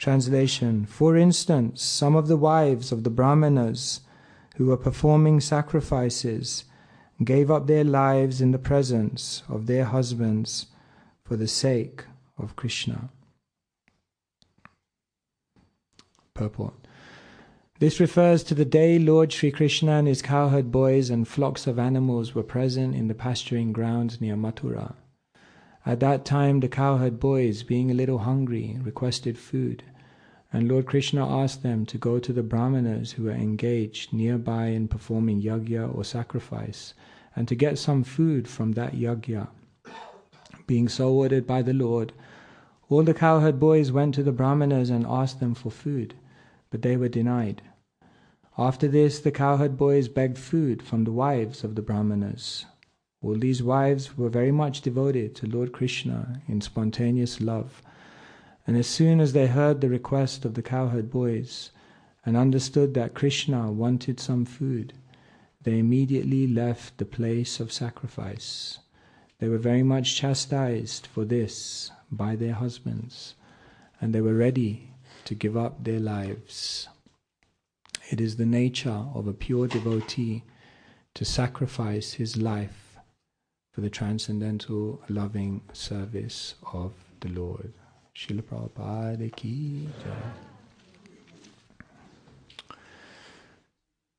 Translation: For instance, some of the wives of the Brahmanas who were performing sacrifices gave up their lives in the presence of their husbands for the sake of Krishna. Purport: This refers to the day Lord Sri Krishna and his cowherd boys and flocks of animals were present in the pasturing grounds near Mathura. At that time the cowherd boys, being a little hungry, requested food, and Lord Krishna asked them to go to the Brahmanas who were engaged nearby in performing yajna or sacrifice, and to get some food from that yajna. Being so ordered by the Lord, all the cowherd boys went to the Brahmanas and asked them for food, but they were denied. After this, the cowherd boys begged food from the wives of the Brahmanas. All these wives were very much devoted to Lord Krishna in spontaneous love, and as soon as they heard the request of the cowherd boys and understood that Krishna wanted some food, they immediately left the place of sacrifice. They were very much chastised for this by their husbands, and they were ready to give up their lives. It is the nature of a pure devotee to sacrifice his life for the transcendental loving service of the Lord. Srila Prabhupada ki jai.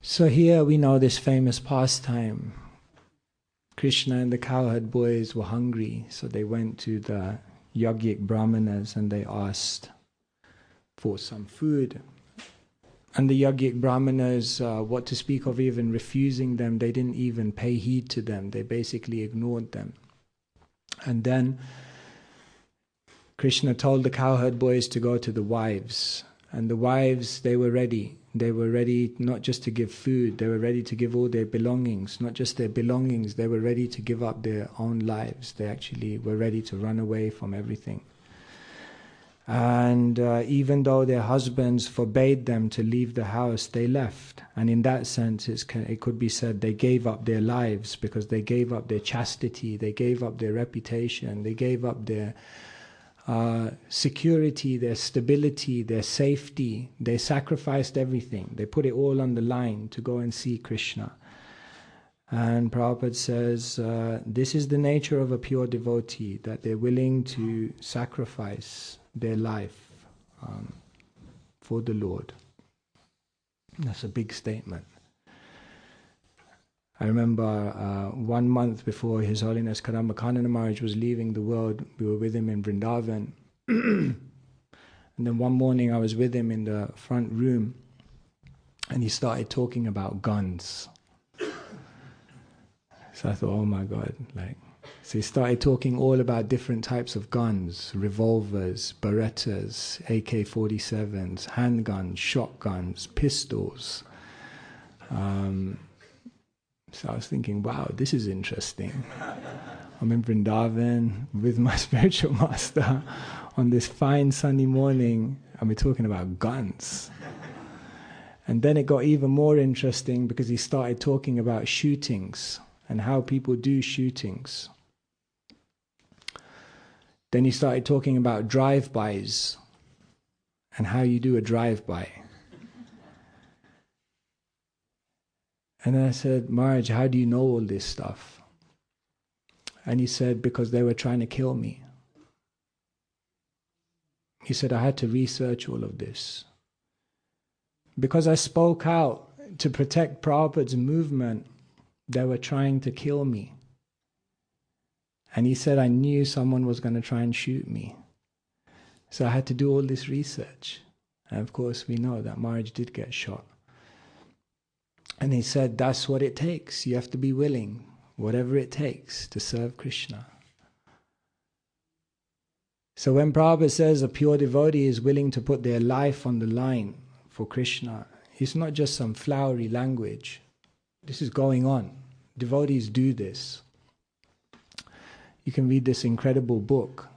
So here we know this famous pastime. Krishna and the cowherd boys were hungry, so they went to the yogic brahmanas and they asked for some food. And the yogic brahmanas, what to speak of even refusing them, they didn't even pay heed to them. They basically ignored them. And then Krishna told the cowherd boys to go to the wives. And the wives, they were ready. They were ready not just to give food, they were ready to give all their belongings. Not just their belongings, they were ready to give up their own lives. They actually were ready to run away from everything. And even though their husbands forbade them to leave the house, they left. And in that sense, it could be said they gave up their lives, because they gave up their chastity, they gave up their reputation, they gave up their security, their stability, their safety. They sacrificed everything. They put it all on the line to go and see Krishna. And Prabhupada says, this is the nature of a pure devotee, that they're willing to sacrifice their life for the Lord. That's a big statement. I remember 1 month before His Holiness Kadamba Maharaj was leaving the world, we were with him in Vrindavan. And then one morning I was with him in the front room and he started talking about guns. So I thought, oh my God, so he started talking all about different types of guns, revolvers, Berettas, AK-47s, handguns, shotguns, pistols. So I was thinking, wow, this is interesting. I'm in Vrindavan with my spiritual master on this fine sunny morning, and we're talking about guns. And then it got even more interesting because he started talking about shootings and how people do shootings. Then he started talking about drive-bys and how you do a drive-by. And then I said, Maharaj, how do you know all this stuff? And he said, because they were trying to kill me. He said, I had to research all of this. Because I spoke out to protect Prabhupada's movement, they were trying to kill me. And he said, I knew someone was going to try and shoot me. So I had to do all this research. And of course we know that Maharaj did get shot. And he said, that's what it takes. You have to be willing, whatever it takes, to serve Krishna. So when Prabhupada says a pure devotee is willing to put their life on the line for Krishna, it's not just some flowery language. This is going on. Devotees do this. You can read this incredible book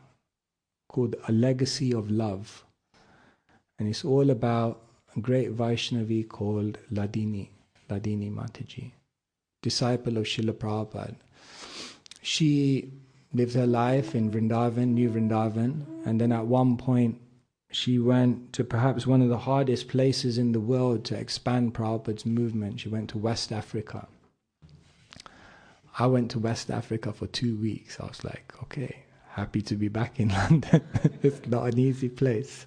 called A Legacy of Love. And it's all about a great Vaishnavi called Ladini Mataji, disciple of Srila Prabhupada. She lived her life in Vrindavan, New Vrindavan, and then at one point she went to perhaps one of the hardest places in the world to expand Prabhupada's movement. She went to West Africa. I went to West Africa for 2 weeks. I was like, okay, happy to be back in London. It's not an easy place.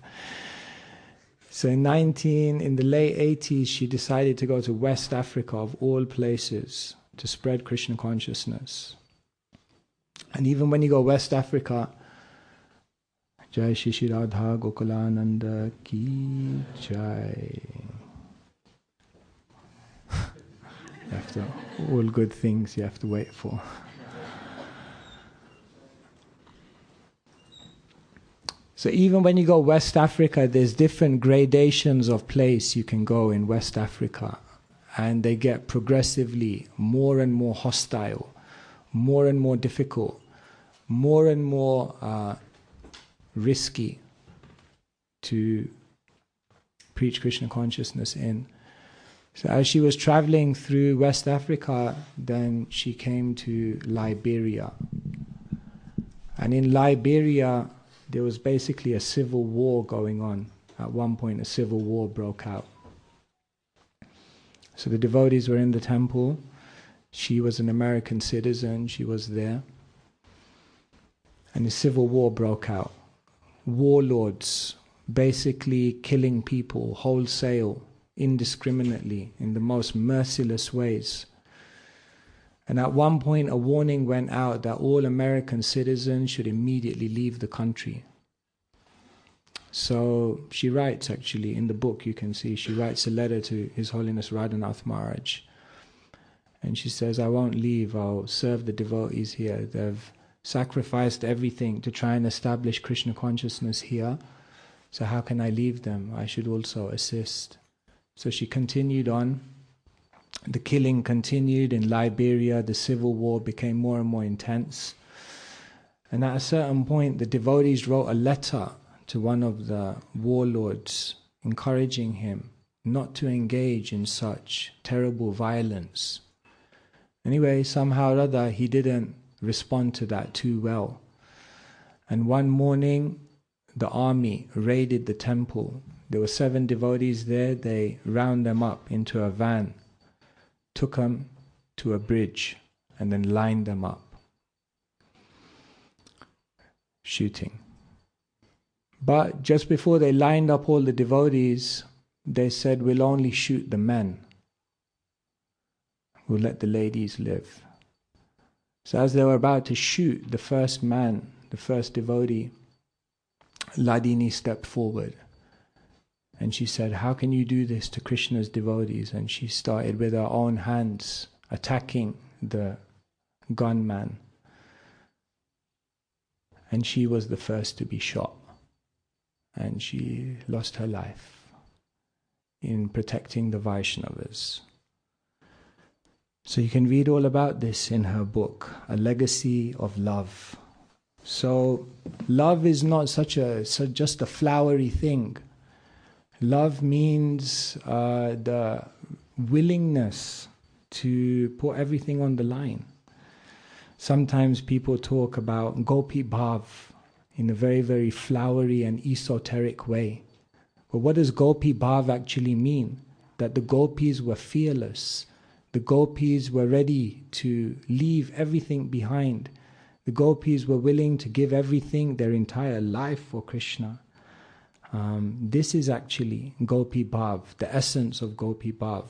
So in the late 80s, she decided to go to West Africa, of all places, to spread Krishna consciousness. And even when you go West Africa, Jai Shri Radha Gokulananda Ki Jai. You have to, all good things you have to wait for. So even when you go West Africa, there's different gradations of place you can go in West Africa. And they get progressively more and more hostile, more and more difficult, more and more risky to preach Krishna consciousness in. So as she was traveling through West Africa, then she came to Liberia. And in Liberia, there was basically a civil war going on. At one point, a civil war broke out. So the devotees were in the temple. She was an American citizen. She was there. And the civil war broke out. Warlords basically killing people wholesale, indiscriminately, in the most merciless ways. And at one point a warning went out that all American citizens should immediately leave the country. So she writes, actually, in the book you can see, she writes a letter to His Holiness Radhanath Maharaj. And she says, I won't leave, I'll serve the devotees here. They've sacrificed everything to try and establish Krishna consciousness here. So how can I leave them? I should also assist. So she continued on. The killing continued in Liberia. The civil war became more and more intense. And at a certain point, the devotees wrote a letter to one of the warlords, encouraging him not to engage in such terrible violence. Anyway, somehow or other, he didn't respond to that too well. And one morning, the army raided the temple. There were 7 devotees there. They round them up into a van, took them to a bridge, and then lined them up, shooting. But just before they lined up all the devotees, they said, we'll only shoot the men. We'll let the ladies live. So as they were about to shoot the first man, the first devotee, Ladini stepped forward. And she said, how can you do this to Krishna's devotees? And she started with her own hands attacking the gunman. And she was the first to be shot. And she lost her life in protecting the Vaishnavas. So you can read all about this in her book, A Legacy of Love. So love is not just a flowery thing. Love means the willingness to put everything on the line. Sometimes people talk about Gopi Bhav in a very, very flowery and esoteric way. But what does Gopi Bhav actually mean? That the gopis were fearless. The gopis were ready to leave everything behind. The gopis were willing to give everything, their entire life for Krishna. This is actually Gopi Bhav, the essence of Gopi Bhav.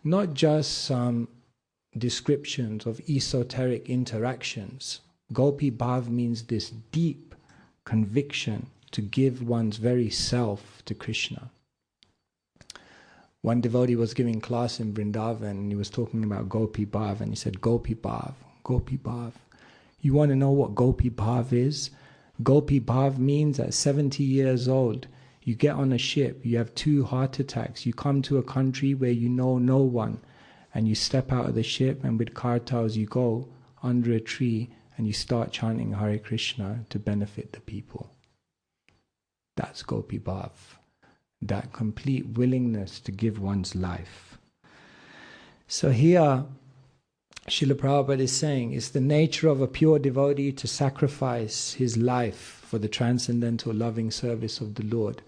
Not just some descriptions of esoteric interactions. Gopi Bhav means this deep conviction to give one's very self to Krishna. One devotee was giving class in Vrindavan and he was talking about Gopi Bhav and he said, Gopi Bhav, Gopi Bhav. You want to know what Gopi Bhav is? Gopi Bhav means at 70 years old, you get on a ship, you have 2 heart attacks, you come to a country where you know no one, and you step out of the ship and with kartals you go under a tree and you start chanting Hare Krishna to benefit the people. That's Gopi Bhav. That complete willingness to give one's life. So here, Srila Prabhupada is saying, it's the nature of a pure devotee to sacrifice his life for the transcendental loving service of the Lord.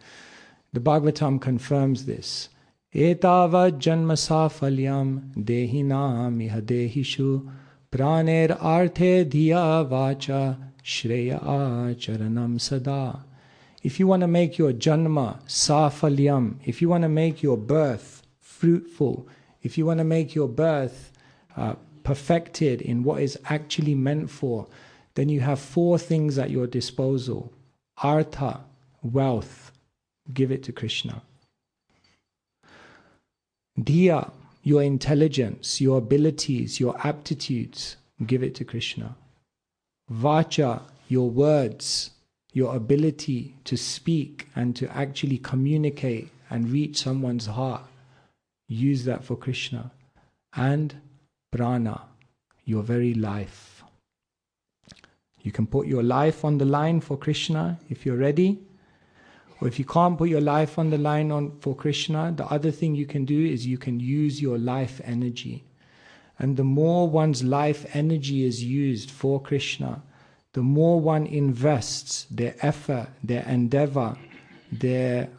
The Bhagavatam confirms this. Etavad janma safalyam dehinam iha dehishu praner arte dhiya vacha shreya acharanam sada. If you want to make your janma safalyam, if you want to make your birth fruitful, if you want to make your birth perfected in what is actually meant for, then you have 4 things at your disposal. Artha, wealth, give it to Krishna. Dhiya, your intelligence, your abilities, your aptitudes, give it to Krishna. Vacha, your words, your ability to speak and to actually communicate and reach someone's heart, use that for Krishna. And prana, your very life. You can put your life on the line for Krishna if you're ready. Or if you can't put your life on the line for Krishna, the other thing you can do is you can use your life energy. And the more one's life energy is used for Krishna, the more one invests their effort, their endeavor, their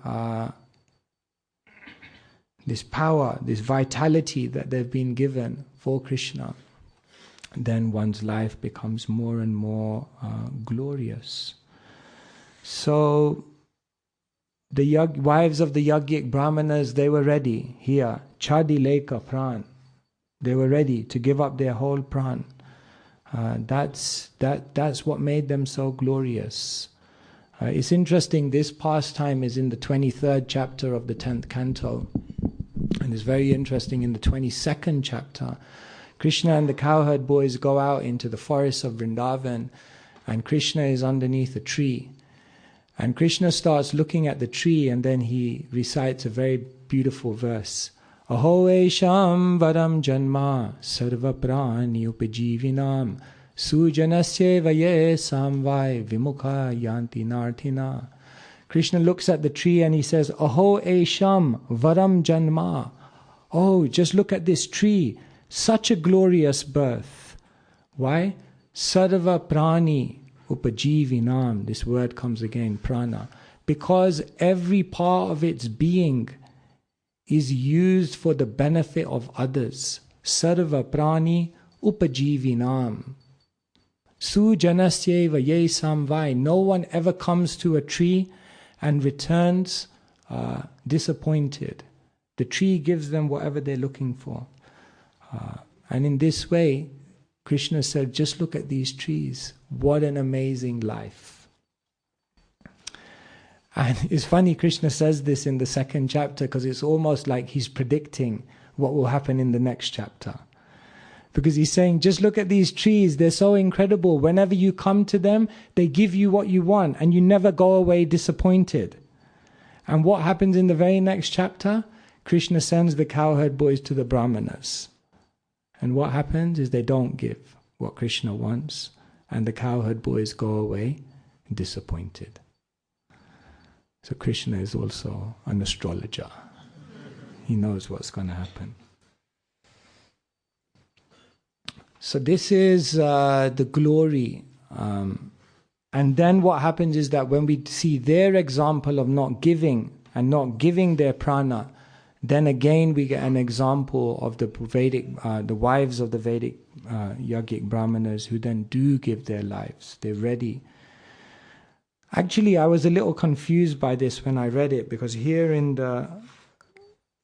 this power, this vitality that they've been given for Krishna, then one's life becomes more and more glorious. So the wives of the Yajnik Brahmanas, they were ready here. Chadileka pran. They were ready to give up their whole pran. That's what made them so glorious. It's interesting, this pastime is in the 23rd chapter of the 10th canto. And it's very interesting, in the 22nd chapter, Krishna and the cowherd boys go out into the forests of Vrindavan, and Krishna is underneath a tree. And Krishna starts looking at the tree, and then he recites a very beautiful verse. Aho esham varam janma sarva prani upajivinam sujanasya vaye samvai vimukha yanti narthina. Krishna looks at the tree and he says, Aho esham varam janma. Oh, just look at this tree. Such a glorious birth. Why? Sarva prani upajivinam. This word comes again, prana. Because every part of its being is used for the benefit of others. Sarva prani upajivinam. Sujanasya vaye samvai. No one ever comes to a tree and returns disappointed. The tree gives them whatever they're looking for. And in this way, Krishna said, just look at these trees. What an amazing life. And it's funny, Krishna says this in the 2nd chapter because it's almost like he's predicting what will happen in the next chapter. Because he's saying, just look at these trees. They're so incredible. Whenever you come to them, they give you what you want and you never go away disappointed. And what happens in the very next chapter? Krishna sends the cowherd boys to the Brahmanas. And what happens is they don't give what Krishna wants, and the cowherd boys go away disappointed. So Krishna is also an astrologer. He knows what's going to happen. So this is the glory. And then what happens is that when we see their example of not giving and not giving their prana, then again we get an example of the Vedic, the wives of the Vedic Yajnik Brahmanas who then do give their lives. They're ready. Actually, I was a little confused by this when I read it, because here in the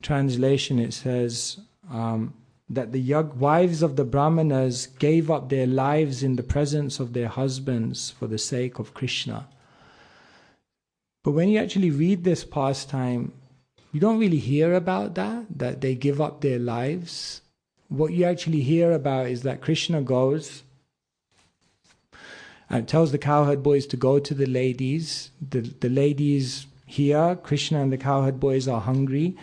translation it says that the wives of the Brahmanas gave up their lives in the presence of their husbands for the sake of Krishna. But when you actually read this pastime, you don't really hear about that they give up their lives. What you actually hear about is that Krishna goes and tells the cowherd boys to go to the ladies. The ladies hear Krishna and the cowherd boys are hungry.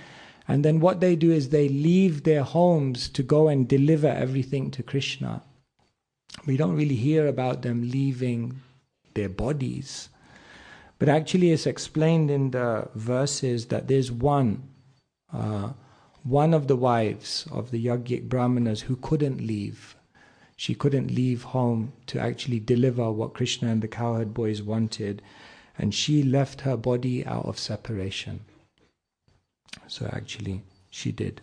And then what they do is they leave their homes to go and deliver everything to Krishna. We don't really hear about them leaving their bodies. But actually it's explained in the verses that there's one of the wives of the Yajnik Brahmanas who couldn't leave. She couldn't leave home to actually deliver what Krishna and the cowherd boys wanted, and she left her body out of separation. So actually, she did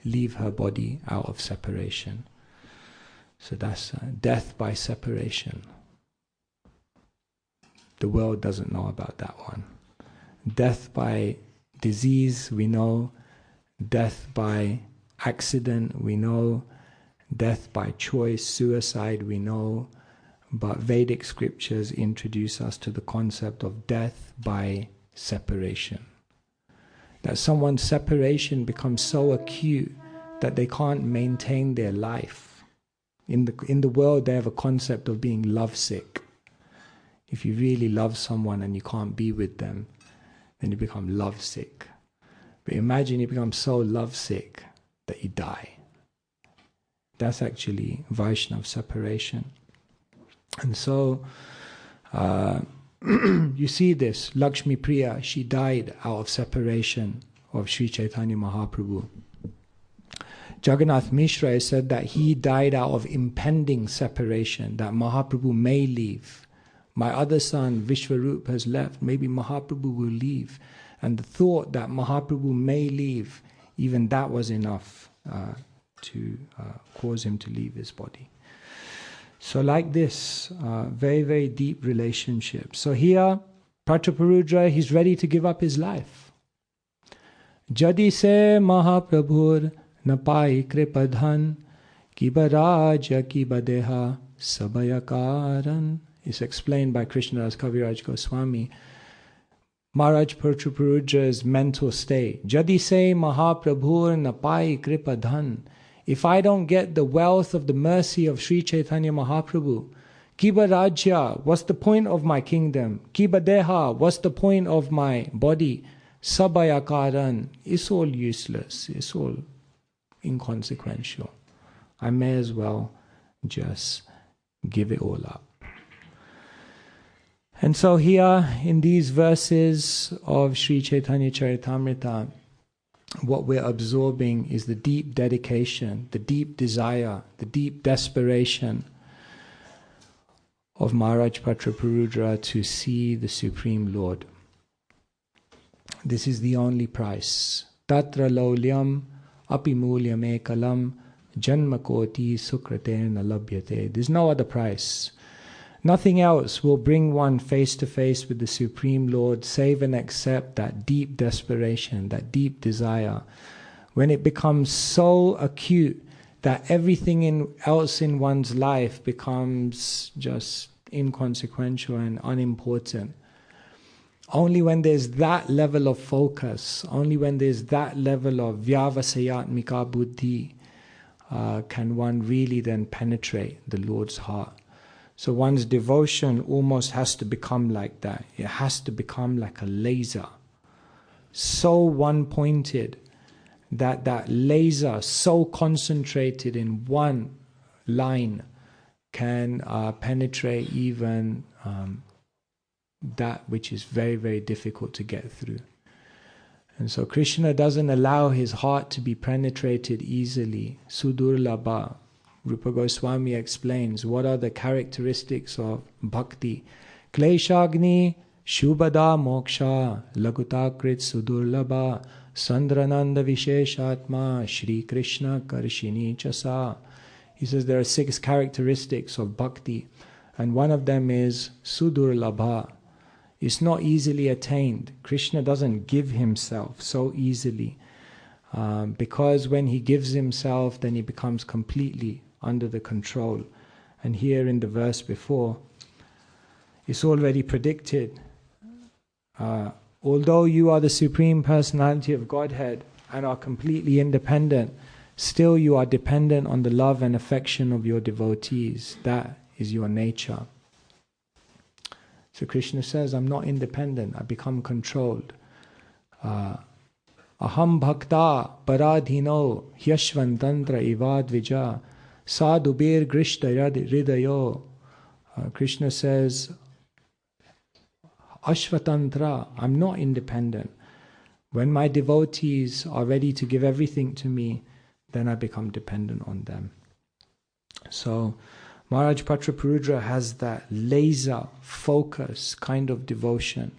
leave her body out of separation. So that's death by separation. The world doesn't know about that one. Death by disease, we know. Death by accident, we know. Death by choice, suicide, we know. But Vedic scriptures introduce us to the concept of death by separation. That someone's separation becomes so acute that they can't maintain their life. In the world, they have a concept of being lovesick. If you really love someone and you can't be with them, then you become lovesick. But imagine you become so lovesick that you die. That's actually Vaishnav separation. And so, you see this, Lakshmi Priya, she died out of separation of Sri Chaitanya Mahaprabhu. Jagannath Mishra said that he died out of impending separation, that Mahaprabhu may leave. My other son, Vishwarup, has left, maybe Mahaprabhu will leave. And the thought that Mahaprabhu may leave, even that was enough to cause him to leave his body. So like this, very, very deep relationship. So here, Prataparudra, he's ready to give up his life. Jadi se Mahaprabhur napai kripadhan kiba raja kiba deha sabayakaran. It's explained by Krishnadas Kaviraj Goswami. Maharaj Prataparudra's mental state. Jadi se Mahaprabhur napai kripadhan. If I don't get the wealth of the mercy of Sri Chaitanya Mahaprabhu, Kiba Rajya, what's the point of my kingdom? Kiba Deha, what's the point of my body? Sabayakaran, it's all useless, it's all inconsequential. I may as well just give it all up. And so here in these verses of Sri Chaitanya Charitamrita, what we're absorbing is the deep dedication, the deep desire, the deep desperation of Maharaj Prataparudra to see the Supreme Lord. This is the only price. Tatra laulyam apimulyam ekalam janmakoti sukraterna labhyate. There's no other price. Nothing else will bring one face to face with the Supreme Lord save and except that deep desperation, that deep desire. When it becomes so acute that everything else in one's life becomes just inconsequential and unimportant. Only when there's that level of focus, only when there's that level of vyavasayatmika buddhi, can one really then penetrate the Lord's heart. So one's devotion almost has to become like that. It has to become like a laser. So one-pointed that that laser, so concentrated in one line, can penetrate even that which is very, very difficult to get through. And so Krishna doesn't allow his heart to be penetrated easily. Sudurlabha. Rupa Goswami explains what are the characteristics of bhakti. Kleshagni shubhada moksha lagutakrit sudurlabha sandrananda visheshatma Shri Krishna karshini chasa. He says there are 6 characteristics of bhakti, and one of them is sudurlabha. It's not easily attained. Krishna doesn't give himself so easily, because when he gives himself, then he becomes completely under the control. And here in the verse before, it's already predicted. Although you are the Supreme Personality of Godhead and are completely independent, still you are dependent on the love and affection of your devotees. That is your nature. So Krishna says, I'm not independent, I become controlled. Aham bhakta paradhino hyashvantantra ivadvija sadhubir grishta hridayo. Krishna says, Ashvatantra, I'm not independent. When my devotees are ready to give everything to me, then I become dependent on them. So Maharaj Patraparudra has that laser focus kind of devotion.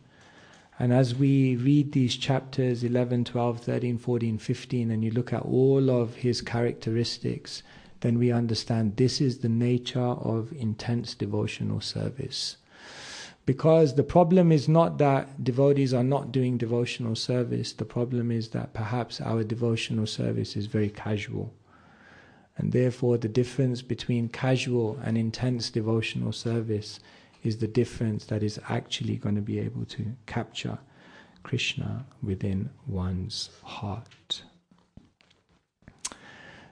And as we read these chapters 11, 12, 13, 14, 15, and you look at all of his characteristics, then we understand this is the nature of intense devotional service. Because the problem is not that devotees are not doing devotional service, the problem is that perhaps our devotional service is very casual. And therefore the difference between casual and intense devotional service is the difference that is actually going to be able to capture Krishna within one's heart.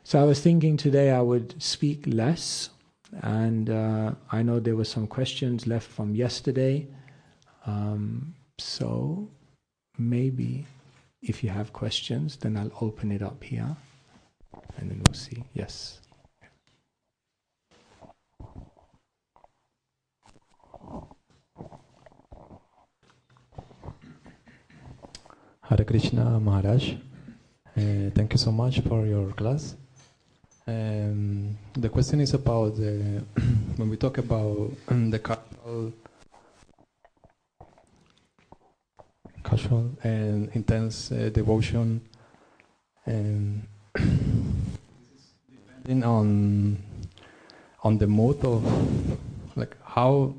So I was thinking today I would speak less, and I know there were some questions left from yesterday, so maybe if you have questions then I'll open it up here and then we'll see. Yes. Hare Krishna Maharaj, thank you so much for your class. The question is about when we talk about the casual and intense devotion, depending on the mode of like how,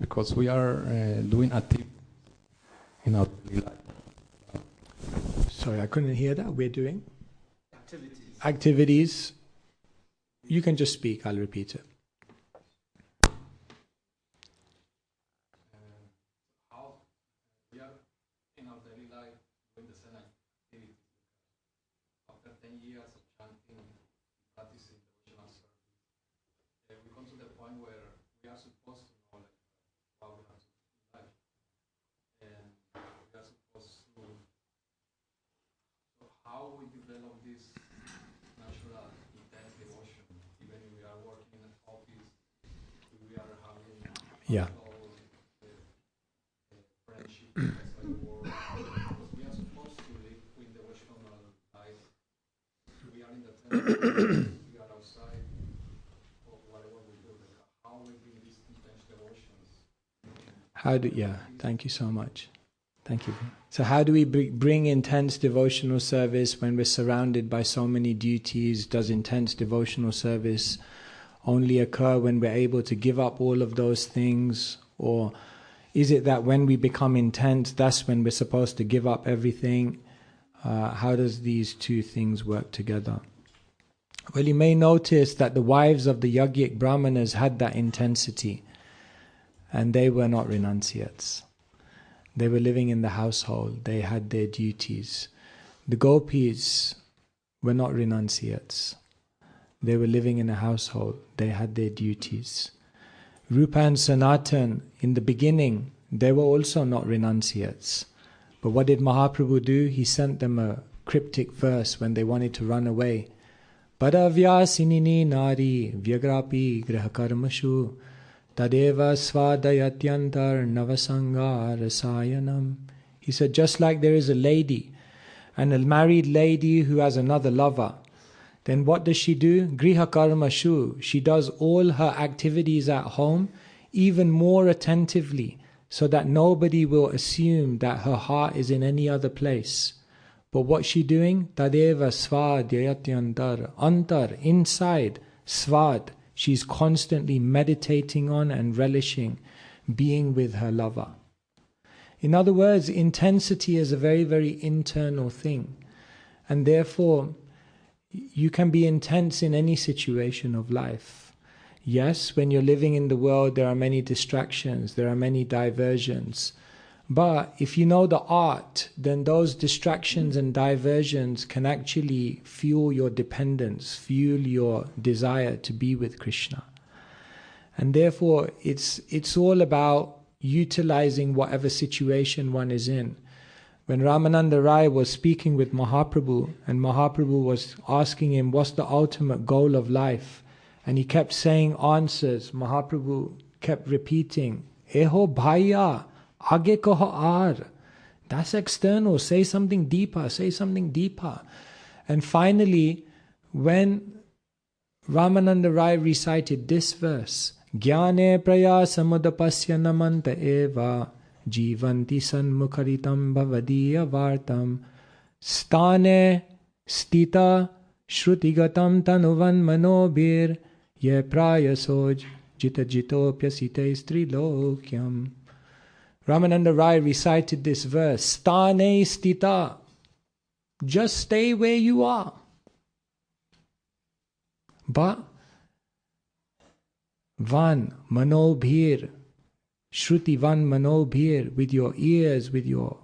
because we are doing activity in our daily life. Sorry, I couldn't hear that. We're doing activities. You can just speak, I'll repeat it. How we are in our daily life doing the same activity. After 10 years of chanting, practicing devotional service, we come to the point where we are supposed to know like, what we have to do in life. And we are supposed to, so how we develop this natural intense devotion, even if we are working in an office, we are having friendship outside the world, because we are supposed to live with devotional life. We are in the temple, we are outside, or whatever we do. How we bring these intense devotions? Thank you so much. Thank you. So how do we bring intense devotional service when we're surrounded by so many duties? Does intense devotional service only occur when we're able to give up all of those things? Or is it that when we become intense, that's when we're supposed to give up everything? How does these two things work together? Well, you may notice that the wives of the Yajnik Brahmanas had that intensity, and they were not renunciates. They were living in the household. They had their duties. The gopis were not renunciates. They were living in a household. They had their duties. Rupa and Sanatan, in the beginning, they were also not renunciates. But what did Mahaprabhu do? He sent them a cryptic verse when they wanted to run away. Padavyasinini nari vyagrapi grahakarmashu Tadeva svadayatyantar navasanga rasayanam. He said, just like there is a lady and a married lady who has another lover, then what does she do? Griha karma shu. She does all her activities at home even more attentively, so that nobody will assume that her heart is in any other place. But what's she doing? Tadeva svadayatyantar. Antar, inside, svad. She's constantly meditating on and relishing being with her lover. In other words, intensity is a very, very internal thing. And therefore, you can be intense in any situation of life. Yes, when you're living in the world, there are many distractions, there are many diversions. But if you know the art, then those distractions and diversions can actually fuel your dependence, fuel your desire to be with Krishna. And therefore, it's all about utilizing whatever situation one is in. When Ramananda Rai was speaking with Mahaprabhu, and Mahaprabhu was asking him, what's the ultimate goal of life? And he kept saying answers. Mahaprabhu kept repeating, Eho bhaiya, Age koho ar. That's external. Say something deeper. Say something deeper. And finally, when Ramananda Rai recited this verse, Jnane prayasamudapasya namanta eva jivanti sanmukharitam bhavadiya vartam stane stita shrutigatam tanuvan manobir ye prayasoj jita jitopyasite strilokyam. Ramananda Rai recited this verse, Stane stita, just stay where you are. But Van manobhir, Shruti van manobhir, with your ears, with your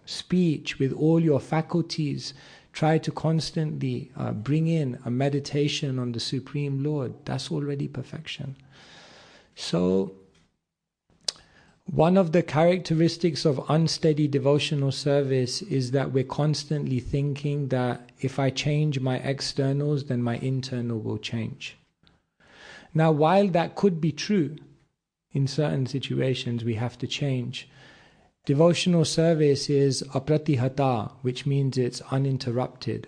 speech, with all your faculties, try to constantly bring in a meditation on the Supreme Lord. That's already perfection. So, one of the characteristics of unsteady devotional service is that we're constantly thinking that if I change my externals, then my internal will change. Now, while that could be true, in certain situations we have to change, devotional service is apratihata, which means it's uninterrupted.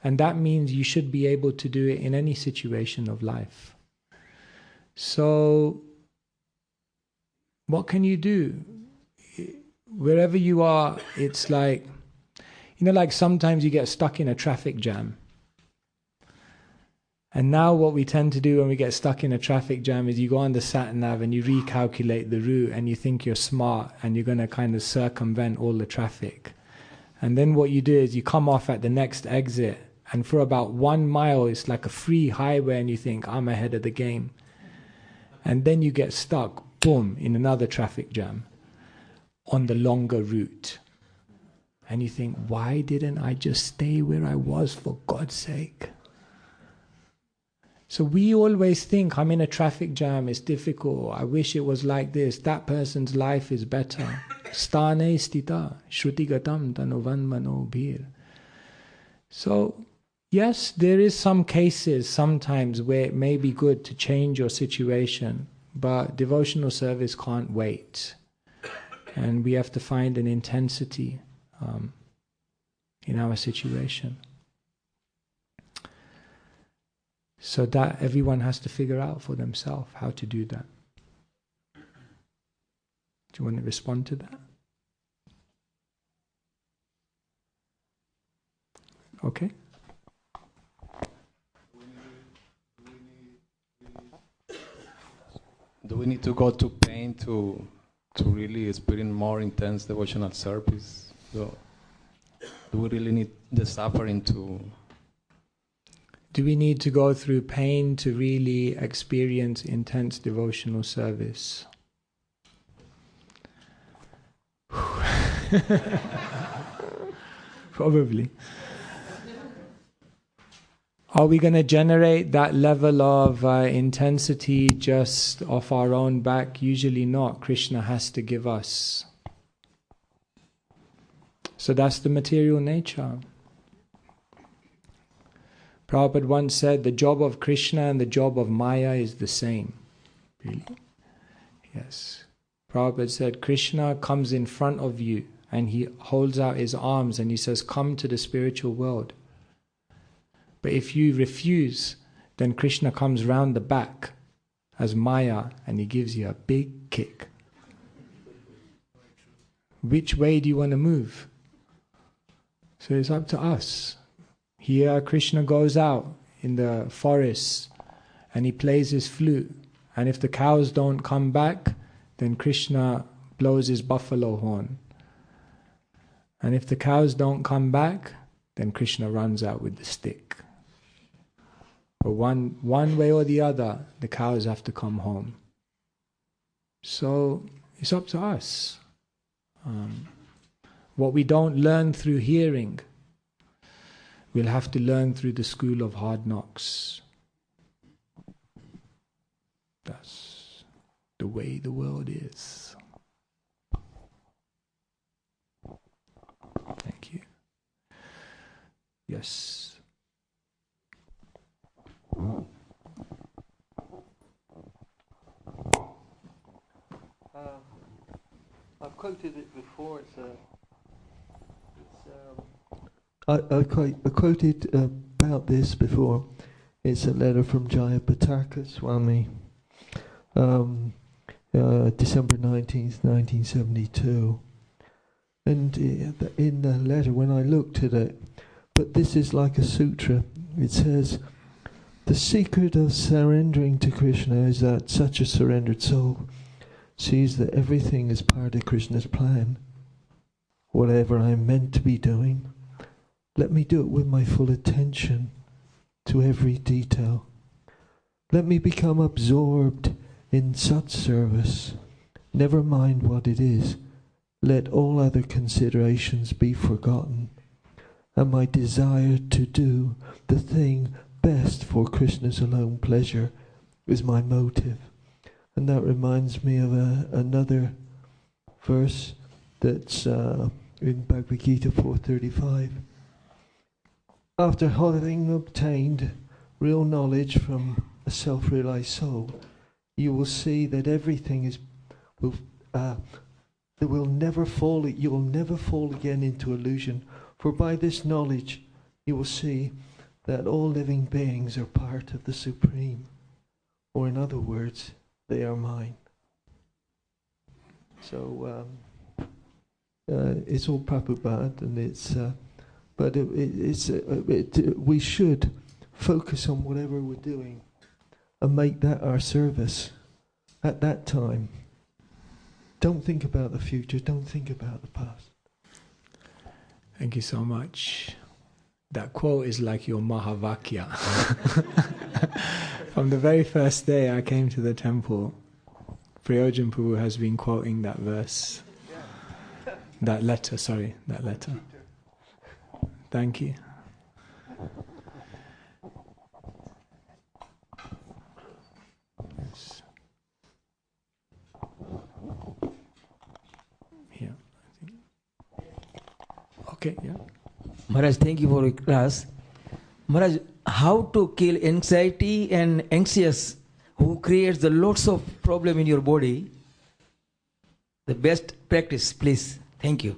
And that means you should be able to do it in any situation of life. So, what can you do? Wherever you are, it's like, like sometimes you get stuck in a traffic jam. And now what we tend to do when we get stuck in a traffic jam is you go on the sat-nav and you recalculate the route and you think you're smart and you're going to kind of circumvent all the traffic. And then what you do is you come off at the next exit, and for about 1 mile it's like a free highway and you think, I'm ahead of the game. And then you get stuck, boom, in another traffic jam on the longer route. And you think, why didn't I just stay where I was, for God's sake? So we always think, I'm in a traffic jam, it's difficult, I wish it was like this, that person's life is better. Stane stita, shrutigatam tanuvan manobhir. So, yes, there is some cases sometimes where it may be good to change your situation, but devotional service can't wait. And we have to find an intensity in our situation. So that everyone has to figure out for themselves how to do that. Do you want to respond to that? Okay. Do we need to go to pain to really experience more intense devotional service? So, do we really need the suffering to... Do we need to go through pain to really experience intense devotional service? Probably. Are we going to generate that level of intensity just off our own back? Usually not. Krishna has to give us. So that's the material nature. Prabhupada once said, the job of Krishna and the job of Maya is the same. Really? Yes. Prabhupada said, Krishna comes in front of you and he holds out his arms and he says, come to the spiritual world. But if you refuse, then Krishna comes round the back as Maya and he gives you a big kick. Which way do you want to move? So it's up to us. Here Krishna goes out in the forest and he plays his flute. And if the cows don't come back, then Krishna blows his buffalo horn. And if the cows don't come back, then Krishna runs out with the stick. But one way or the other, the cows have to come home. So it's up to us. What we don't learn through hearing, we'll have to learn through the school of hard knocks. That's the way the world is. Thank you. Yes. I've quoted it before. I quoted about this before. It's a letter from Keshava Swami, December 19th, 1972. And in the letter, when I looked at it, but this is like a sutra, it says, the secret of surrendering to Krishna is that such a surrendered soul sees that everything is part of Krishna's plan. Whatever I am meant to be doing, let me do it with my full attention to every detail. Let me become absorbed in such service. Never mind what it is. Let all other considerations be forgotten. And my desire to do the thing best for Krishna's alone pleasure is my motive. And that reminds me of another verse that's in Bhagavad Gita 4.35. After having obtained real knowledge from a self-realized soul, you will see that everything you will never fall again into illusion. For by this knowledge, you will see that all living beings are part of the Supreme. Or in other words, they are mine. So it's all Prabhupada, and we should focus on whatever we're doing and make that our service at that time. Don't think about the future. Don't think about the past. Thank you so much. That quote is like your Mahavakya. From the very first day I came to the temple, Prayojan Prabhu has been quoting that verse. That letter. Thank you. Yes. Here, I think. Okay, yeah. Maharaj, thank you for your class. Maharaj, how to kill anxiety and anxious who creates the lots of problem in your body? The best practice, please. Thank you.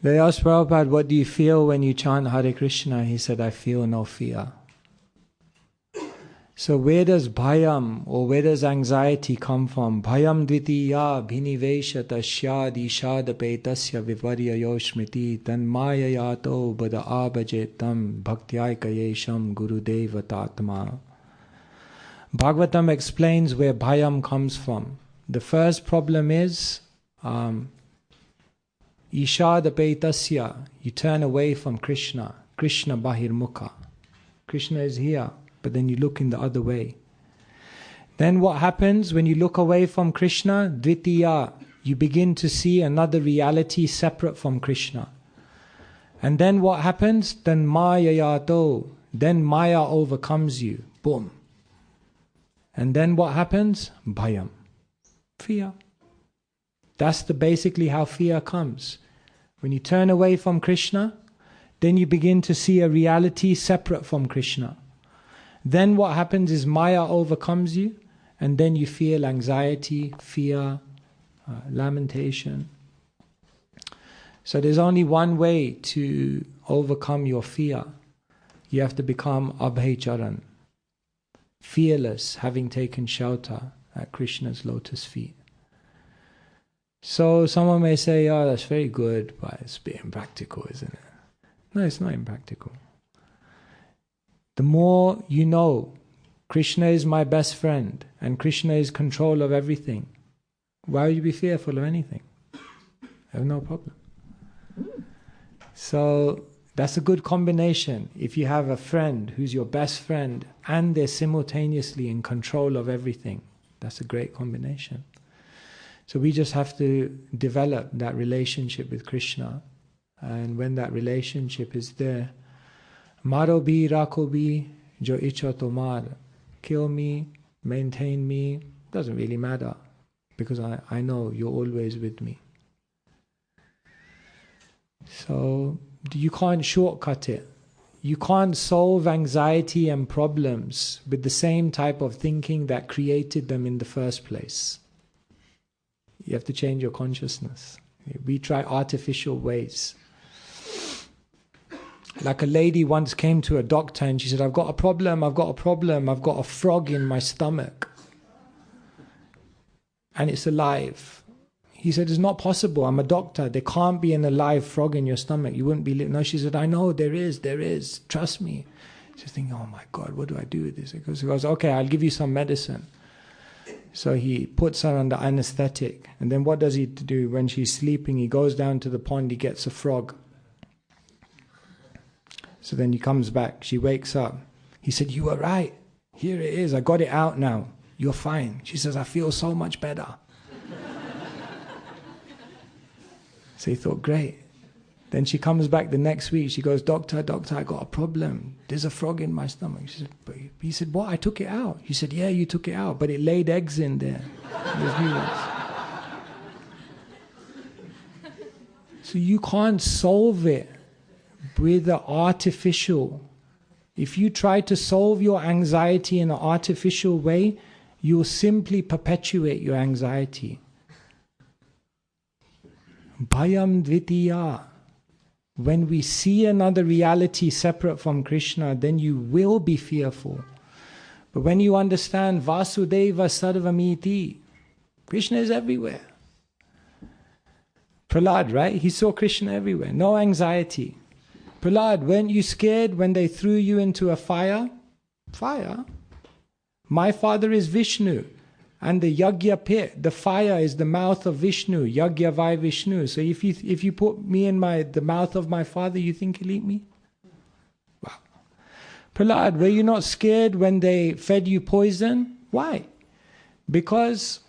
They asked Prabhupada, what do you feel when you chant Hare Krishna? He said, I feel no fear. So where does bhayam or where does anxiety come from? Bhayam dvitiya bhiniveshata syad ishadapetasya viparyayo smriti tanmayayato bada abhajetam bhaktyayakayesham gurudeva tatma. Bhagavatam explains where bhayam comes from. The first problem is ishadapetasya, you turn away from Krishna. Krishna bahirmukha. Krishna is here, but then you look in the other way. Then what happens when you look away from Krishna? Dvitiya, you begin to see another reality separate from Krishna. And then what happens? Then mayayato, then maya overcomes you. Boom. And then what happens? Bhayam. Fear. That's basically how fear comes. When you turn away from Krishna, then you begin to see a reality separate from Krishna. Then what happens is Maya overcomes you, and then you feel anxiety, fear, lamentation. So there's only one way to overcome your fear. You have to become abhaycharan, fearless, having taken shelter at Krishna's lotus feet. So someone may say, oh, that's very good, but it's a bit impractical, isn't it? No, it's not impractical. The more you know, Krishna is my best friend, and Krishna is control of everything, why would you be fearful of anything? I have no problem. So that's a good combination. If you have a friend who's your best friend, and they're simultaneously in control of everything, that's a great combination. So we just have to develop that relationship with Krishna. And when that relationship is there, Maro bhi rakho bhi jo icha tomar, kill me, maintain me, doesn't really matter, because I know you're always with me. So you can't shortcut it. You can't solve anxiety and problems with the same type of thinking that created them in the first place. You have to change your consciousness. We try artificial ways. Like a lady once came to a doctor and she said, I've got a problem, I've got a frog in my stomach. And it's alive. He said, it's not possible, I'm a doctor, there can't be an alive frog in your stomach, you wouldn't be living. No, she said, I know, there is, trust me. She's thinking, oh my God, what do I do with this? He goes, okay, I'll give you some medicine. So he puts her under anesthetic. And then what does he do when she's sleeping? He goes down to the pond, he gets a frog. So then he comes back, she wakes up. He said, you were right, here it is, I got it out now, you're fine. She says, I feel so much better. So he thought, great. Then she comes back the next week, she goes, doctor, I got a problem. There's a frog in my stomach. She said, but he said, what, I took it out? He said, yeah, you took it out, but it laid eggs in there. So you can't solve it with the artificial. If you try to solve your anxiety in an artificial way, you'll simply perpetuate your anxiety. Bhayam dvitiya. When we see another reality separate from Krishna, then you will be fearful. But when you understand Vasudeva Sarvamiti, Krishna is everywhere. Prahlad, right? He saw Krishna everywhere. No anxiety. Prahlad, weren't you scared when they threw you into a fire? Fire? My father is Vishnu. And the Yagya pit, the fire, is the mouth of Vishnu, Yagya Vai Vishnu. So if you put me in the mouth of my father, you think he'll eat me? Wow. Prahlad, were you not scared when they fed you poison? Why? Because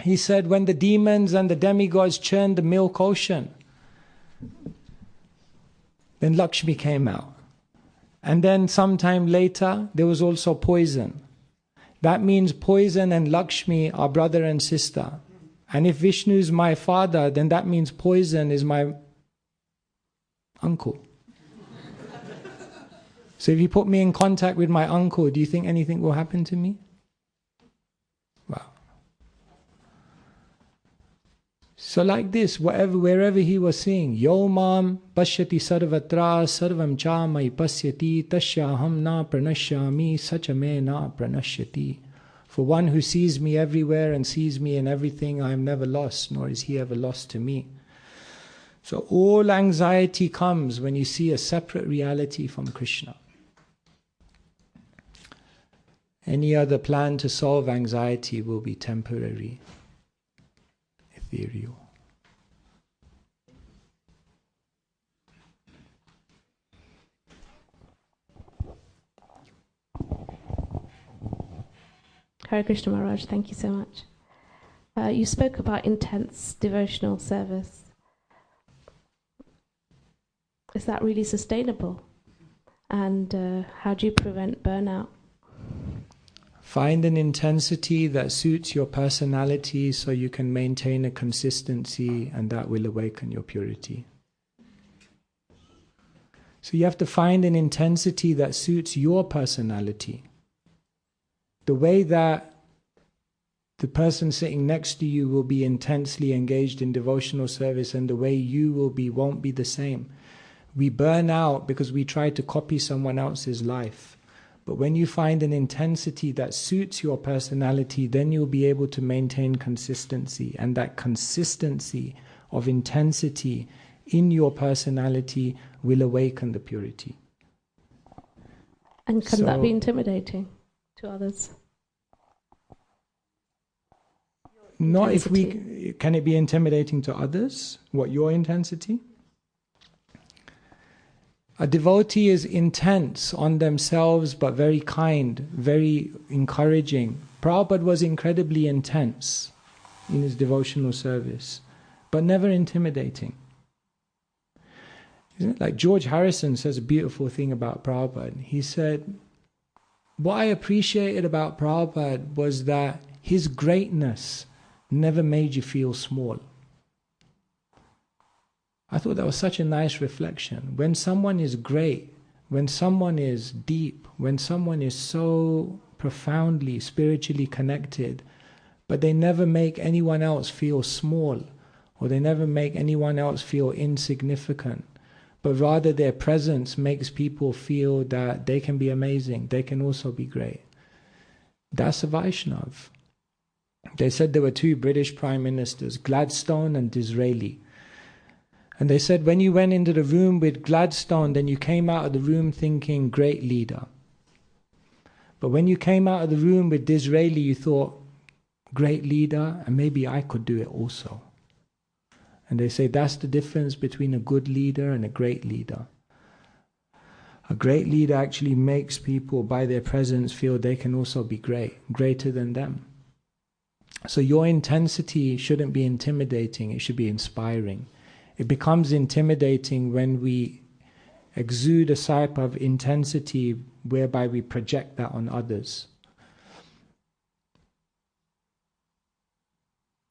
he said when the demons and the demigods churned the milk ocean, then Lakshmi came out. And then sometime later, there was also poison. That means poison and Lakshmi are brother and sister. And if Vishnu is my father, then that means poison is my uncle. So if you put me in contact with my uncle, do you think anything will happen to me? Wow. So like this, wherever he was seeing, Yo mam pashyati sarvatra sarvam cha mai pasyati tasyaham na pranashyami sachame na pranashyati. For one who sees me everywhere and sees me in everything, I am never lost, nor is he ever lost to me. So all anxiety comes when you see a separate reality from Krishna. Any other plan to solve anxiety will be temporary, ethereal. Hare Krishna Maharaj, thank you so much. You spoke about intense devotional service. Is that really sustainable? And how do you prevent burnout? Find an intensity that suits your personality so you can maintain a consistency, and that will awaken your purity. So you have to find an intensity that suits your personality. The way that the person sitting next to you will be intensely engaged in devotional service and the way you will be won't be the same. We burn out because we try to copy someone else's life. But when you find an intensity that suits your personality, then you'll be able to maintain consistency. And that consistency of intensity in your personality will awaken the purity. And can that be intimidating to others? Not if we... Can it be intimidating to others? What, your intensity? A devotee is intense on themselves, but very kind, very encouraging. Prabhupada was incredibly intense in his devotional service, but never intimidating. Isn't it? Like George Harrison says a beautiful thing about Prabhupada. He said, what I appreciated about Prabhupada was that his greatness never made you feel small. I thought that was such a nice reflection. When someone is great, when someone is deep, when someone is so profoundly spiritually connected, but they never make anyone else feel small or they never make anyone else feel insignificant, but rather their presence makes people feel that they can be amazing, they can also be great. That's a Vaishnav. They said there were two British Prime Ministers, Gladstone and Disraeli. And they said when you went into the room with Gladstone, then you came out of the room thinking, great leader. But when you came out of the room with Disraeli, you thought, great leader, and maybe I could do it also. And they say that's the difference between a good leader and a great leader. A great leader actually makes people, by their presence, feel they can also be great, greater than them. So your intensity shouldn't be intimidating, it should be inspiring. It becomes intimidating when we exude a type of intensity whereby we project that on others.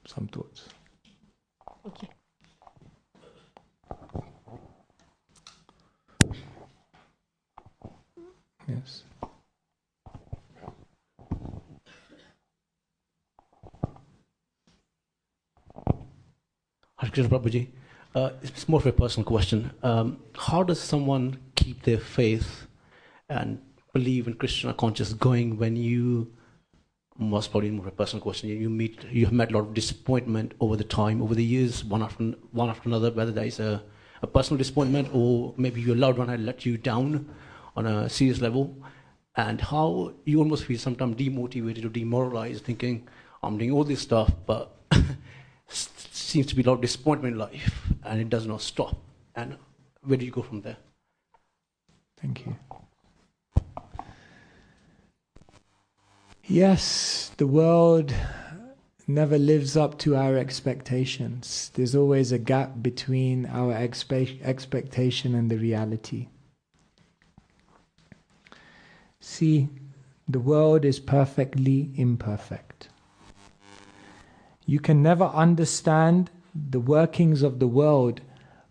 Some thoughts. Thank you. Yes. Hare Krishna Prabhuji, it's more of a personal question. How does someone keep their faith and believe in Krishna consciousness going when you, most probably more of a personal question, you have met a lot of disappointment over the years, one after another, whether there is a personal disappointment or maybe your loved one had let you down on a serious level, and how you almost feel sometimes demotivated or demoralized, thinking, I'm doing all this stuff, but seems to be a lot of disappointment in life, and it does not stop. And where do you go from there? Thank you. Yes, the world never lives up to our expectations. There's always a gap between our expectation and the reality. See, the world is perfectly imperfect. You can never understand the workings of the world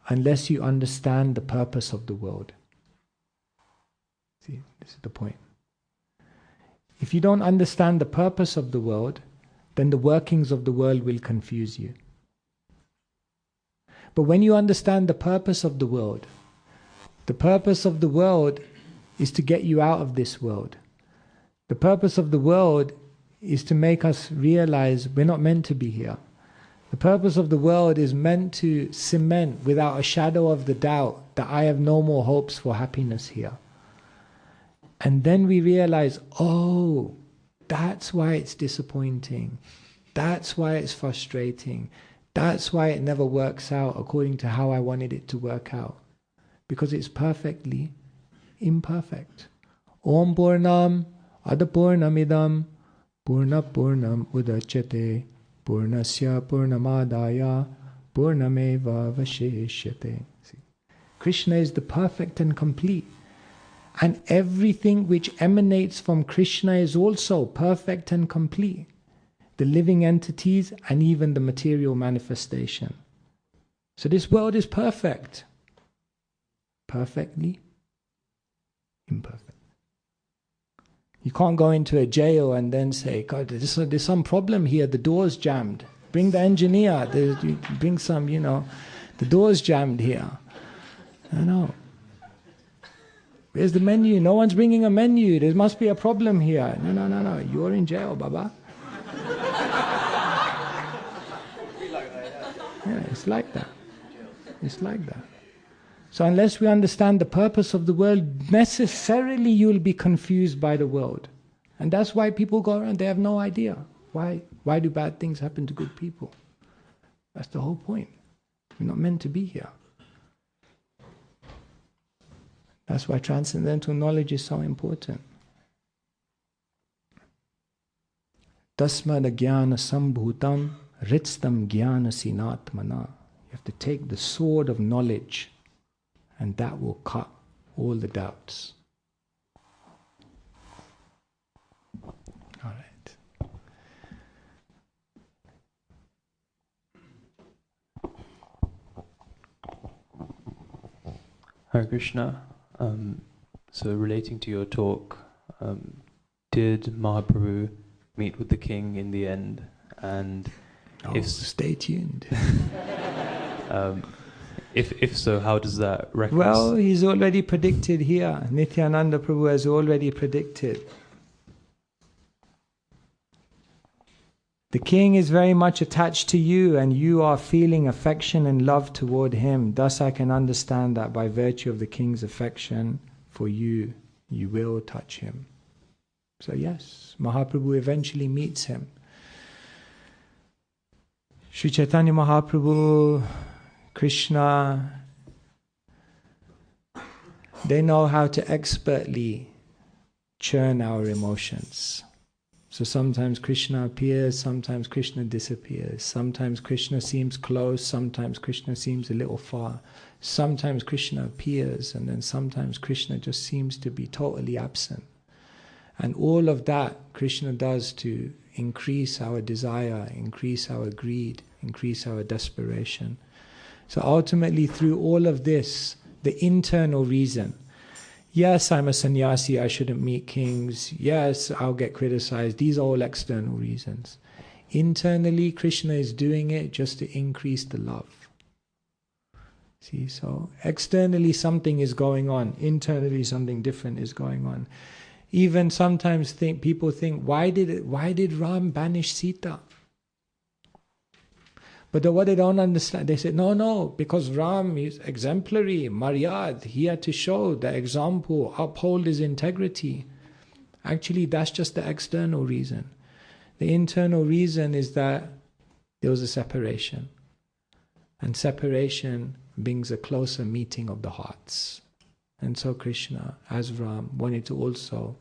unless you understand the purpose of the world. See, this is the point. If you don't understand the purpose of the world, then the workings of the world will confuse you. But when you understand the purpose of the world is to get you out of this world. The purpose of the world is to make us realize we're not meant to be here. The purpose of the world is meant to cement without a shadow of the doubt that I have no more hopes for happiness here. And then we realize, oh, that's why it's disappointing. That's why it's frustrating. That's why it never works out according to how I wanted it to work out. Because it's perfectly imperfect. Om Purnam Adapurnamidam Purna Purnam Udachyate Purnasya Purnamadaya Purnameva Vashishyate. Krishna is the perfect and complete. And everything which emanates from Krishna is also perfect and complete. The living entities and even the material manifestation. So this world is perfect. Perfectly imperfect. You can't go into a jail and then say, God, there's some problem here, the door's jammed. Bring the engineer, bring some, the door's jammed here. No. Where's the menu? No one's bringing a menu. There must be a problem here. No. You're in jail, Baba. Yeah, it's like that. It's like that. So unless we understand the purpose of the world, necessarily you'll be confused by the world. And that's why people go around, they have no idea. Why do bad things happen to good people? That's the whole point. We're not meant to be here. That's why transcendental knowledge is so important. Tasmad jnana sambhutam ritstam jnana sinatmana. You have to take the sword of knowledge, and that will cut all the doubts. All right. Hare Krishna. So relating to your talk, did Mahaprabhu meet with the king in the end? And Oh, stay tuned. If so, how does that reference? Well, he's already predicted here. Nityananda Prabhu has already predicted. The king is very much attached to you, and you are feeling affection and love toward him. Thus I can understand that by virtue of the king's affection for you, you will touch him. So yes, Mahaprabhu eventually meets him. Sri Chaitanya Mahaprabhu, Krishna, they know how to expertly churn our emotions. So sometimes Krishna appears, sometimes Krishna disappears. Sometimes Krishna seems close, sometimes Krishna seems a little far. Sometimes Krishna appears, and then sometimes Krishna just seems to be totally absent. And all of that Krishna does to increase our desire, increase our greed, increase our desperation. So ultimately, through all of this, the internal reason, yes, I'm a sannyasi, I shouldn't meet kings, yes, I'll get criticized, these are all external reasons. Internally, Krishna is doing it just to increase the love. See, so externally something is going on, internally something different is going on. Even sometimes people think, why did Ram banish Sita? But what they don't understand, they say, no, because Ram is exemplary, Maryad, he had to show the example, uphold his integrity. Actually, that's just the external reason. The internal reason is that there was a separation. And separation brings a closer meeting of the hearts. And so Krishna, as Ram, wanted to also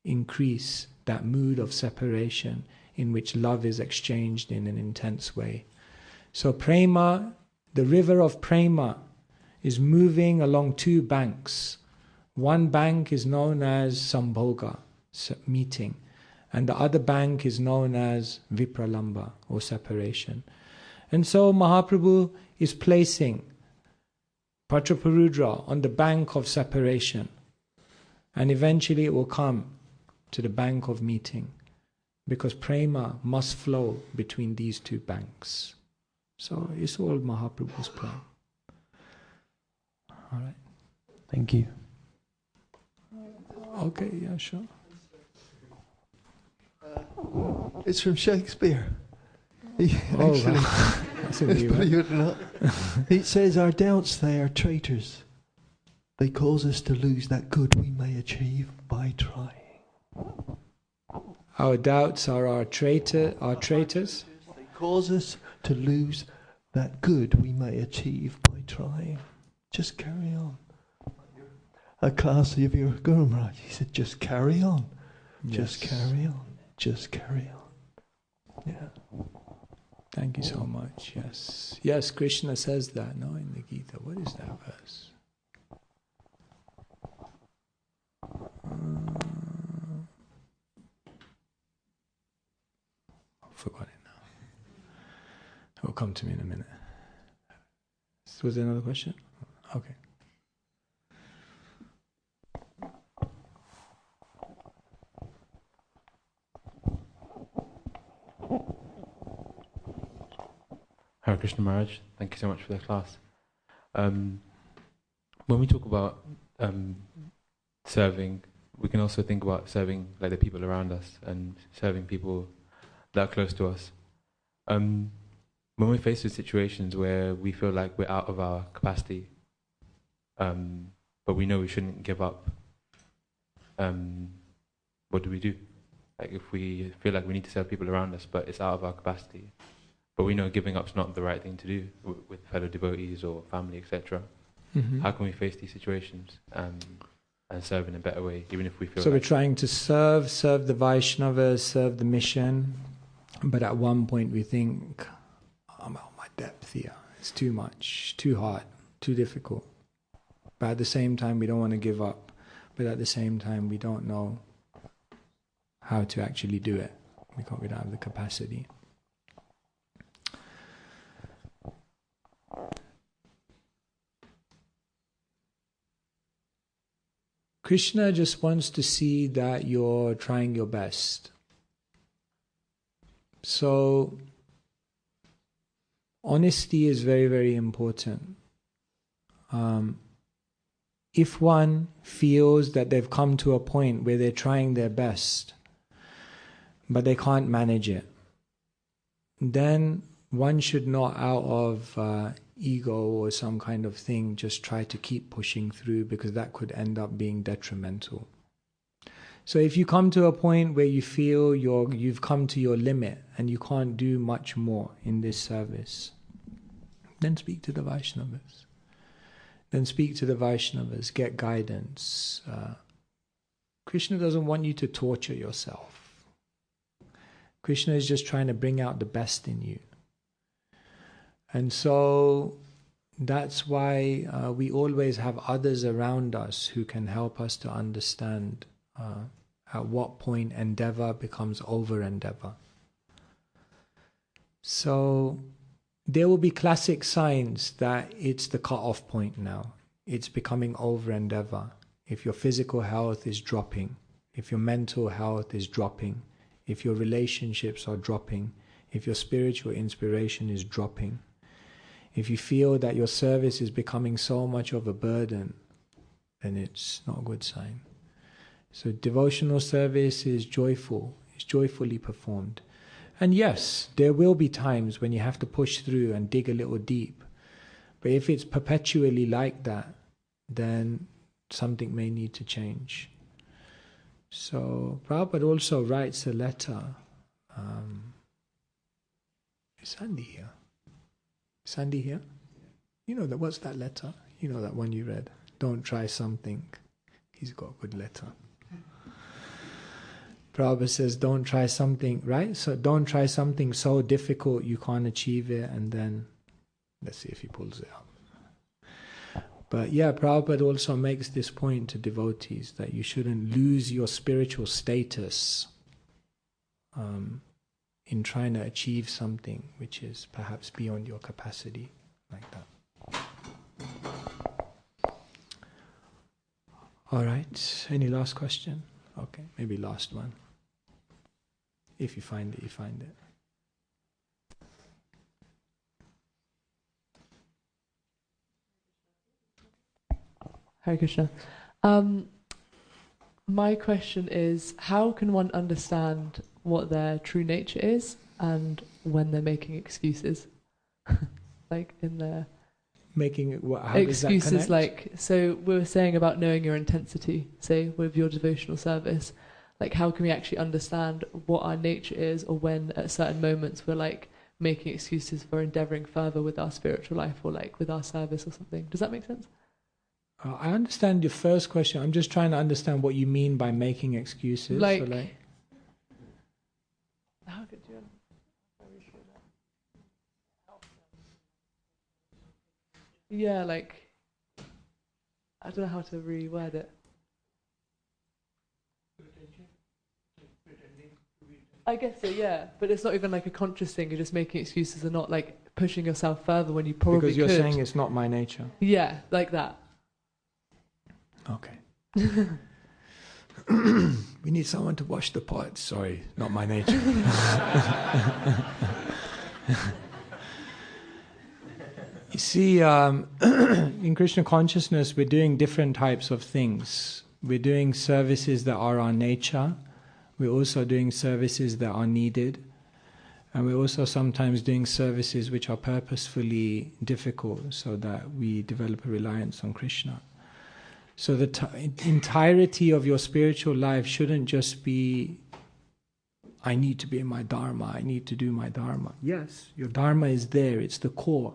increase that mood of separation in which love is exchanged in an intense way. So prema, the river of prema, is moving along two banks. One bank is known as sambhoga, meeting, and the other bank is known as vipralamba, or separation. And so Mahaprabhu is placing Patraparudra on the bank of separation, and eventually it will come to the bank of meeting, because prema must flow between these two banks. So it's all Mahaprabhu's plan. All right. Thank you. Okay, yeah, sure. It's from Shakespeare. Actually, that's a new one. Believe it or not. It says, our doubts, they are traitors. They cause us to lose that good we may achieve by trying. Our doubts are our traitors. They cause us to lose that good we may achieve by trying. Just carry on. A class of your Guru Maharaj, he said, just carry on. Yes. Just carry on. Just carry on. Yeah. Thank you so much. Yes. Yes, Krishna says that, no, in the Gita. What is that verse? I've forgotten it now. It will come to me in a minute. Was there another question? Okay. Hare Krishna Maharaj, thank you so much for the class. When we talk about serving, we can also think about serving like the people around us and serving people that are close to us. When we're faced with situations where we feel like we're out of our capacity, but we know we shouldn't give up, what do we do? Like if we feel like we need to serve people around us, but it's out of our capacity, but we know giving up's not the right thing to do with fellow devotees or family, etc. Mm-hmm. How can we face these situations and serve in a better way, even if we feel So like we're trying to serve the Vaishnavas, serve the mission, but at one point we think, I'm out my depth here. It's too much, too hard, too difficult. But at the same time, we don't want to give up. But at the same time, we don't know how to actually do it because we don't have the capacity. Krishna just wants to see that you're trying your best. So honesty is very, very important. If one feels that they've come to a point where they're trying their best, but they can't manage it, then one should not, out of ego or some kind of thing, just try to keep pushing through, because that could end up being detrimental. So if you come to a point where you feel you've come to your limit and you can't do much more in this service, then speak to the Vaishnavas. Then speak to the Vaishnavas, get guidance. Krishna doesn't want you to torture yourself. Krishna is just trying to bring out the best in you. And so that's why we always have others around us who can help us to understand at what point endeavor becomes over endeavor. So there will be classic signs that it's the cut-off point now. It's becoming over endeavor. If your physical health is dropping, if your mental health is dropping, if your relationships are dropping, if your spiritual inspiration is dropping, if you feel that your service is becoming so much of a burden, then it's not a good sign. So devotional service is joyful, it's joyfully performed. And yes, there will be times when you have to push through and dig a little deep. But if it's perpetually like that, then something may need to change. So Prabhupada also writes a letter. Is Sandy here? Is Sandy here? You know that. What's that letter? You know that one you read. Don't try something. He's got a good letter. Prabhupada says, don't try something, right? So don't try something so difficult you can't achieve it, and then let's see if he pulls it up. But yeah, Prabhupada also makes this point to devotees that you shouldn't lose your spiritual status in trying to achieve something which is perhaps beyond your capacity, like that. All right, any last question? Okay, maybe last one. If you find it, you find it. Hare Krishna. My question is, how can one understand what their true nature is and when they're making excuses? Like in their... Making it, how excuses, does that like, so we were saying about knowing your intensity, say with your devotional service, like how can we actually understand what our nature is, or when at certain moments we're like making excuses for endeavoring further with our spiritual life or like with our service or something? Does that make sense? I understand your first question. I'm just trying to understand what you mean by making excuses. Like, so like how could you... Yeah, like, I don't know how to reword it. I guess so, yeah. But it's not even like a conscious thing. You're just making excuses and not like pushing yourself further when you probably because you're could. saying it's not my nature. Yeah, like that. Okay. We need someone to wash the pots. Sorry, not my nature. You see, in Krishna consciousness, we're doing different types of things. We're doing services that are our nature. We're also doing services that are needed. And we're also sometimes doing services which are purposefully difficult so that we develop a reliance on Krishna. So the entirety of your spiritual life shouldn't just be, I need to be in my Dharma, I need to do my Dharma. Yes, your Dharma is there, it's the core.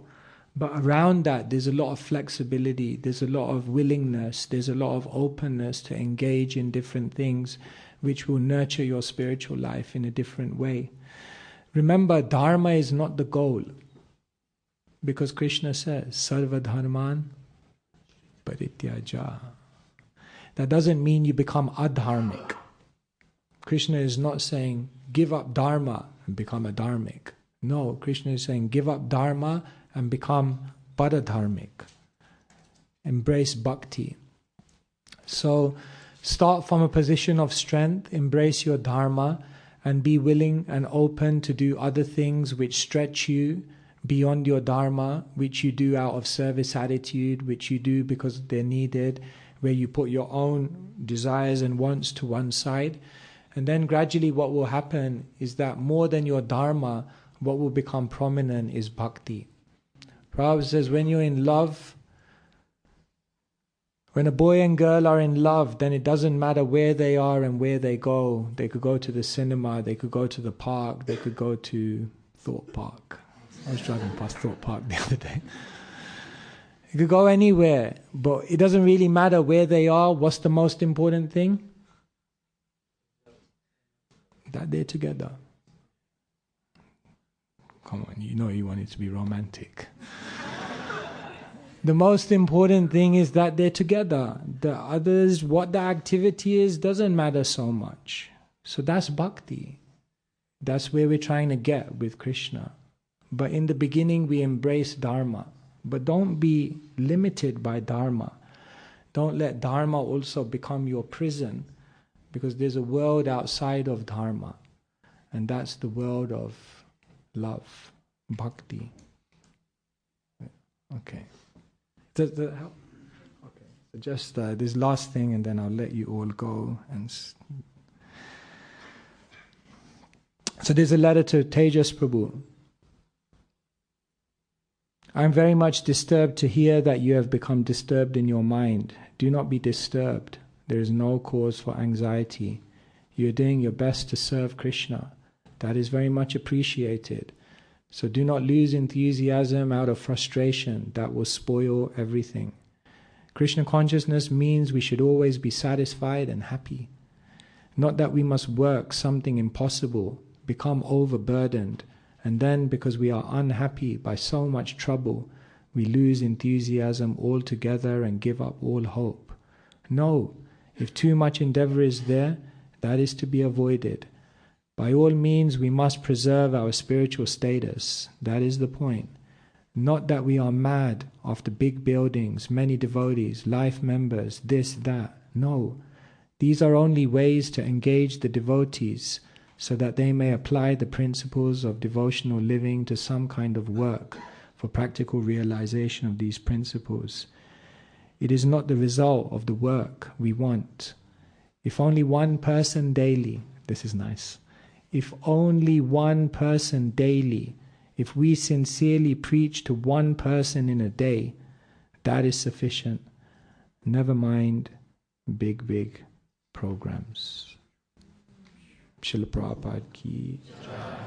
But around that, there's a lot of flexibility, there's a lot of willingness, there's a lot of openness to engage in different things which will nurture your spiritual life in a different way. Remember, Dharma is not the goal. Because Krishna says, Sarva Dharman Parityaja. That doesn't mean you become adharmic. Krishna is not saying, give up Dharma and become a dharmic. No, Krishna is saying, give up Dharma and become paradharmic. Embrace bhakti. So, start from a position of strength, embrace your Dharma, and be willing and open to do other things which stretch you, beyond your dharma, which you do out of service attitude, which you do because they're needed, where you put your own desires and wants to one side. And then gradually what will happen is that more than your dharma, what will become prominent is bhakti. Prabhupada says when you're in love, when a boy and girl are in love, then it doesn't matter where they are and where they go. They could go to the cinema, they could go to the park, they could go to Thorpe Park. I was driving past Thorpe Park the other day. You could go anywhere, but it doesn't really matter where they are. What's the most important thing? That they're together. Come on, you know you want it to be romantic. The most important thing is that they're together. The others, what the activity is, doesn't matter so much. So that's bhakti. That's where we're trying to get with Krishna. But in the beginning we embrace dharma. But don't be limited by dharma. Don't let dharma also become your prison, because there's a world outside of dharma, and that's the world of love, bhakti. Okay. Does that help? Okay. So just this last thing, and then I'll let you all go. So there's a letter to Tejas Prabhu. I am very much disturbed to hear that you have become disturbed in your mind. Do not be disturbed. There is no cause for anxiety. You are doing your best to serve Krishna. That is very much appreciated. So do not lose enthusiasm out of frustration. That will spoil everything. Krishna consciousness means we should always be satisfied and happy. Not that we must work something impossible, become overburdened, and then because we are unhappy by so much trouble, we lose enthusiasm altogether and give up all hope. No, if too much endeavor is there, that is to be avoided. By all means, we must preserve our spiritual status. That is the point. Not that we are mad after big buildings, many devotees, life members, this, that. No, these are only ways to engage the devotees so that they may apply the principles of devotional living to some kind of work for practical realization of these principles. It is not the result of the work we want. If only one person daily, this is nice, if only one person daily, if we sincerely preach to one person in a day, that is sufficient. Never mind big programs. Srila Prabhupada ki